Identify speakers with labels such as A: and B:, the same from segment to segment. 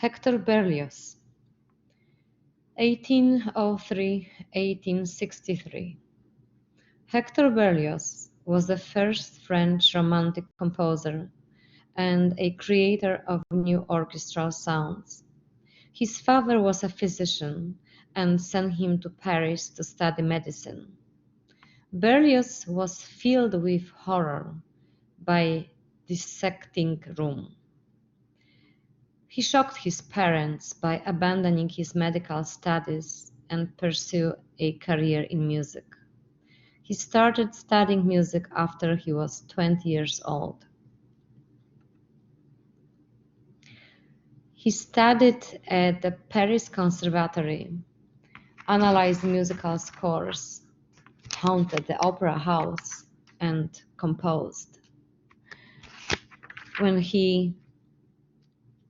A: Hector Berlioz, 1803–1863. Hector Berlioz was the first French Romantic composer and a creator of new orchestral sounds. His father was a physician and sent him to Paris to study medicine. Berlioz was filled with horror by dissecting room. He shocked his parents by abandoning his medical studies and pursued a career in music. He started studying music after he was 20 years old. He studied at the Paris Conservatory, analyzed musical scores, haunted the opera house, and composed. When he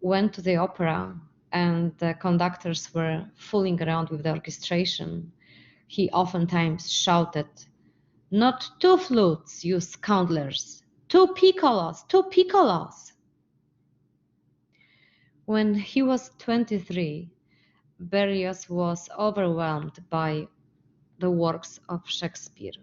A: went to the opera and the conductors were fooling around with the orchestration, he oftentimes shouted, "Not two flutes, you scoundrels! Two piccolos! Two piccolos!" When he was 23, Berlioz was overwhelmed by the works of Shakespeare.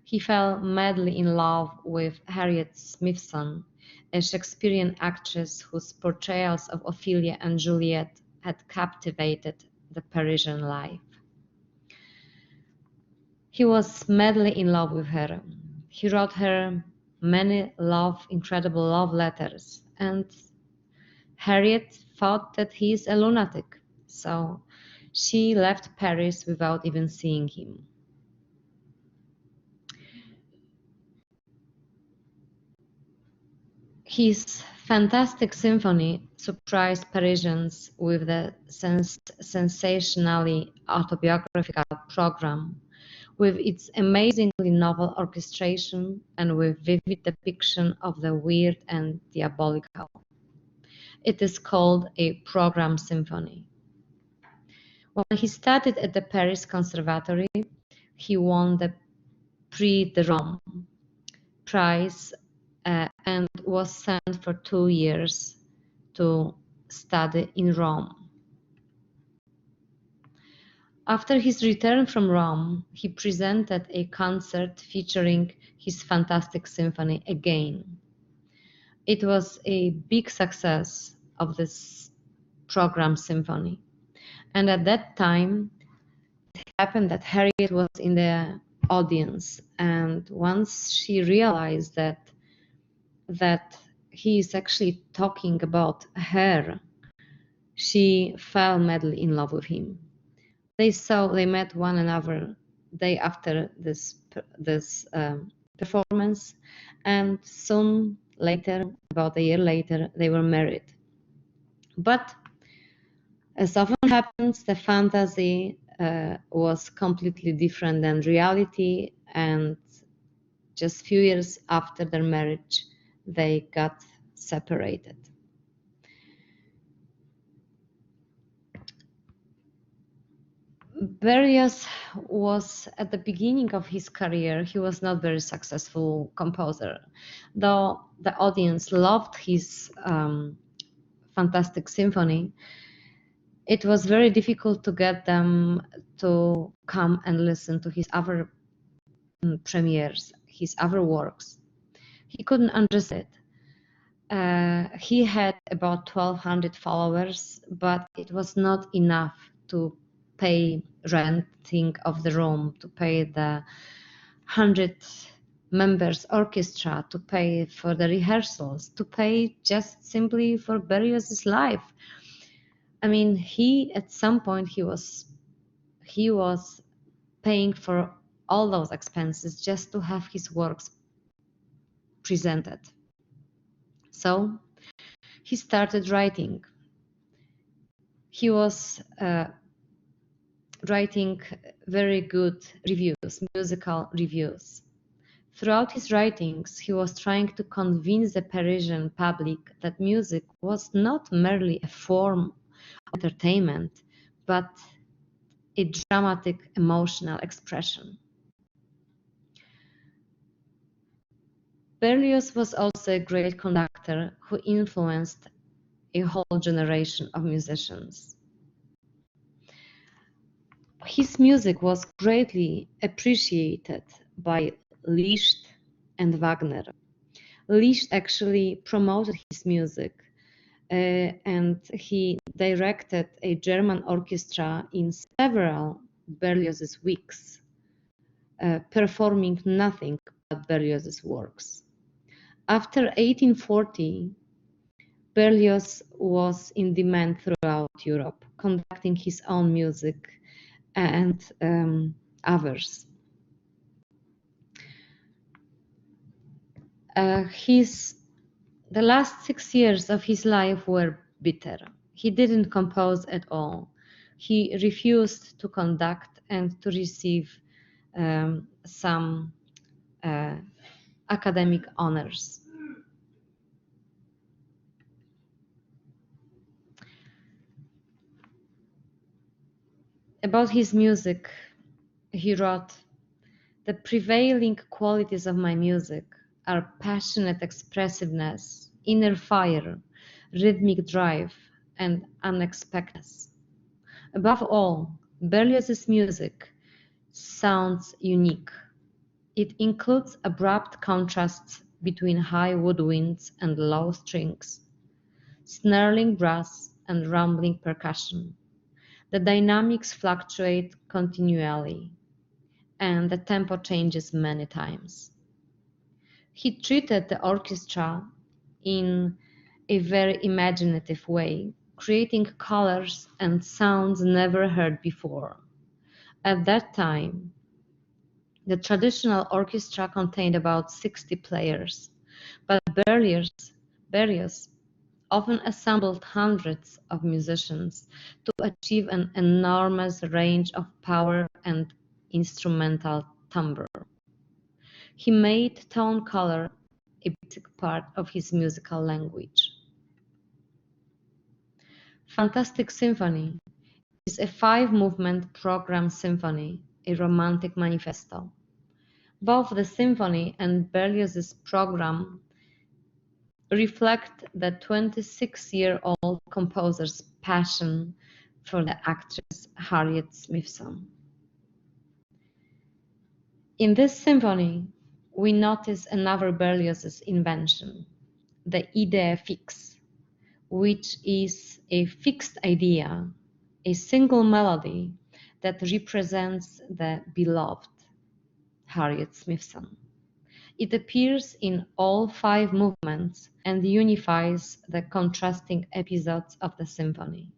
A: He fell madly in love with Harriet Smithson, a Shakespearean actress whose portrayals of Ophelia and Juliet had captivated the Parisian life. He was madly in love with her. He wrote her many incredible love letters, and Harriet thought that he is a lunatic, so she left Paris without even seeing him. His fantastic symphony surprised Parisians with the sensationally autobiographical program, with its amazingly novel orchestration and with vivid depiction of the weird and diabolical. It is called a program symphony. When he studied at the Paris Conservatory, he won the Prix de Rome prize and was sent for 2 years to study in Rome. After his return from Rome, he presented a concert featuring his fantastic symphony again. It was a big success of this program symphony. And at that time, it happened that Harriet was in the audience. And once she realized that he is actually talking about her, she fell madly in love with him. They met one another day after this performance, and soon later, about a year later, they were married. But as often happens, the fantasy was completely different than reality, and just a few years after their marriage, they got separated. Berlioz was, at the beginning of his career, he was not very successful composer. Though the audience loved his fantastic symphony, it was very difficult to get them to come and listen to his other premieres, his other works. He couldn't understand it. He had about 1,200 followers, but it was not enough to pay renting of the room, to pay the 100 members orchestra, to pay for the rehearsals, to pay just simply for Berlioz's life. I mean, at some point he was paying for all those expenses just to have his works presented. So he started writing. He was writing very good reviews, musical reviews. Throughout his writings, he was trying to convince the Parisian public that music was not merely a form of entertainment, but a dramatic emotional expression. Berlioz was also a great conductor who influenced a whole generation of musicians. His music was greatly appreciated by Liszt and Wagner. Liszt actually promoted his music, and he directed a German orchestra in several Berlioz's weeks, performing nothing but Berlioz's works. After 1840, Berlioz was in demand throughout Europe, conducting his own music and others. The last 6 years of his life were bitter. He didn't compose at all. He refused to conduct and to receive some academic honors. About his music, he wrote, "The prevailing qualities of my music are passionate expressiveness, inner fire, rhythmic drive, and unexpectedness. Above all, Berlioz's music sounds unique. It includes abrupt contrasts between high woodwinds and low strings, snarling brass and rumbling percussion. The dynamics fluctuate continually, and the tempo changes many times." He treated the orchestra in a very imaginative way, creating colors and sounds never heard before. At that time, the traditional orchestra contained about 60 players, but Berlioz often assembled hundreds of musicians to achieve an enormous range of power and instrumental timbre. He made tone color a basic part of his musical language. Fantastic Symphony is a 5-movement program symphony, a romantic manifesto. Both the symphony and Berlioz's program reflect the 26-year-old composer's passion for the actress Harriet Smithson. In this symphony, we notice another Berlioz's invention, the idée fixe, which is a fixed idea, a single melody that represents the beloved Harriet Smithson. It appears in all 5 movements and unifies the contrasting episodes of the symphony.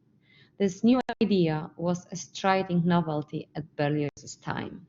A: This new idea was a striking novelty at Berlioz's time.